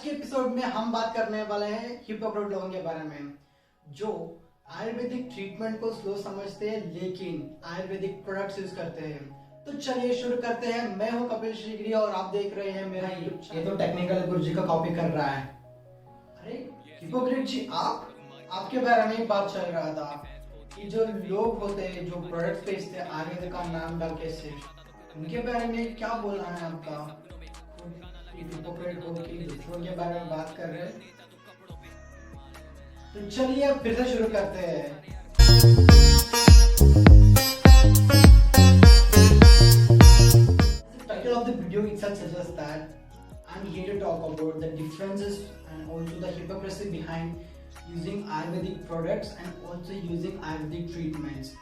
के एपिसोड में हम बात करने वाले हैं हिपोक्रेट लोगों के बारे में जो आयुर्वेदिक ट्रीटमेंट को स्लो समझते हैं लेकिन आयुर्वेदिक प्रोडक्ट्स यूज करते हैं। तो चलिए शुरू करते हैं। मैं हूं कपिल श्रीगिरी और आप देख रहे हैं मेरा यूट्यूब चैनल। ये तो टेक्निकल गुरुजी का कॉपी कर रहा है। अरे हिपोक्रेट जी, आपके बारे में ही बात चल रहा था कि जो लोग होते हैं जो प्रोडक्ट्स बेचते हैं आयुर्वेद का नाम डाल के सिर्फ, उनके बारे में क्या बोलना है आपका? हिपोक्रेट हो कि दूसरों के बारे में बात कर रहे हैं। तो चलिए फिर से शुरू करते हैं। The title of the video itself suggests that I'm here to talk about the differences and also the hypocrisy behind using Ayurvedic products and also using Ayurvedic treatments.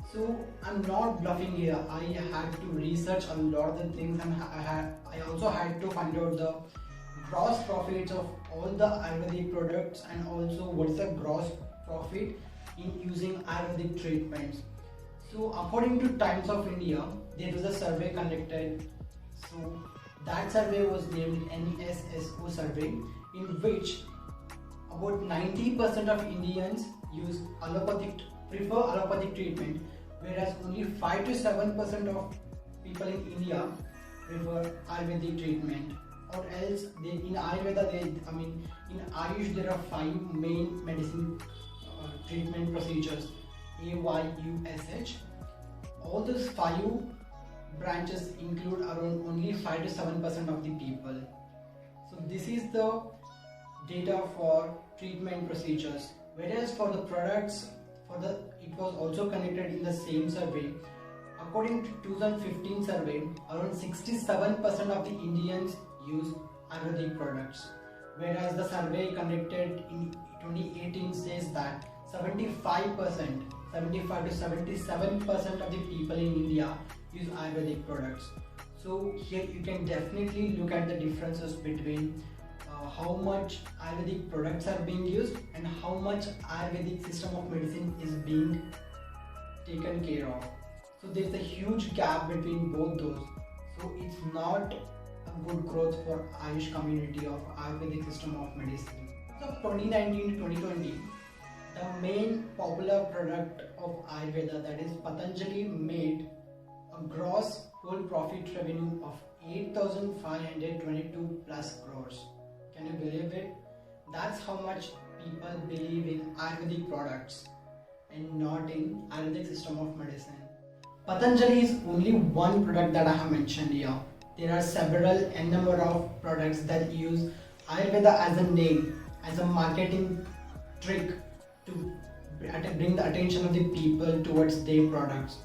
So I'm not bluffing here. I had to research a lot of the things and I also had to find out the gross profits of all the Ayurvedic products and also what's the gross profit in using Ayurvedic treatments. So according to Times of India, there was a survey conducted. So that survey was named NSSO survey, in which about 90% of Indians prefer allopathic treatment, whereas only 5 to 7% of people in India prefer Ayurvedic treatment. Or else, in Ayurveda, in Ayush, there are 5 main medicine treatment procedures: AYUSH. All those 5 branches include around only 5 to 7% of the people. So this is the data for treatment procedures. Whereas for the products, it was also connected in the same survey. According to 2015 survey, around 67% of the Indians use Ayurvedic products. Whereas the survey conducted in 2018 says that 75 to 77% of the people in India use Ayurvedic products. So here you can definitely look at the differences between how much Ayurvedic products are being used and how much Ayurvedic system of medicine is being taken care of. So there's a huge gap between both those. So it's not a good growth for Ayush community of Ayurvedic system of medicine. So 2019 to 2020, the main popular product of Ayurveda, that is Patanjali, made a gross whole profit revenue of 8,522 plus crores. Can you believe it? That's how much people believe in Ayurvedic products and not in Ayurvedic system of medicine. Patanjali is only one product that I have mentioned here. There are several n number of products that use Ayurveda as a name, as a marketing trick to bring the attention of the people towards their products.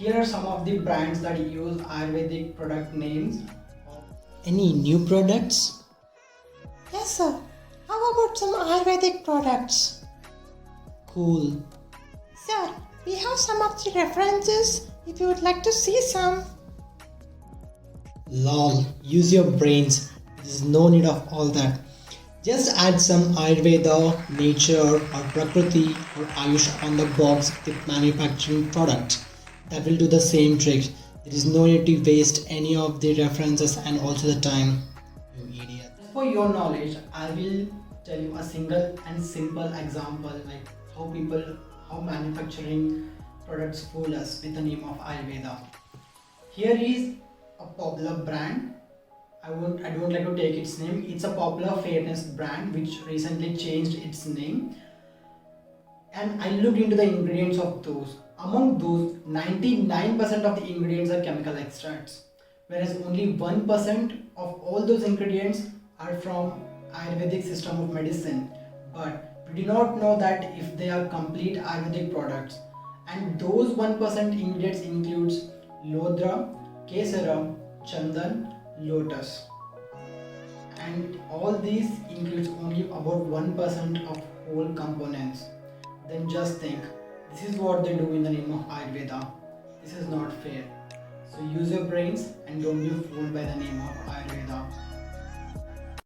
Here are some of the brands that use Ayurvedic product names. Any new products? Yes, sir. How about some Ayurvedic products? Cool. Sir, we have some of the references if you would like to see some. Lol, use your brains. There's no need of all that. Just add some Ayurveda, nature or Prakriti or Ayush on the box of the manufacturing product. That will do the same trick. There is no need to waste any of the references and also the time. You idiot. For your knowledge, I will tell you a single and simple example like how manufacturing products fool us with the name of Ayurveda. Here is a popular brand. I don't like to take its name. It's a popular fairness brand which recently changed its name. And I looked into the ingredients of those. Among those, 99% of the ingredients are chemical extracts, whereas only 1% of all those ingredients are from Ayurvedic system of medicine. But we do not know that if they are complete Ayurvedic products. And those 1% ingredients includes Lodra, Kesara, Chandan, Lotus. And all these includes only about 1% of whole components. Then just think, this is what they do in the name of Ayurveda. This is not fair. So use your brains and don't be fooled by the name of Ayurveda.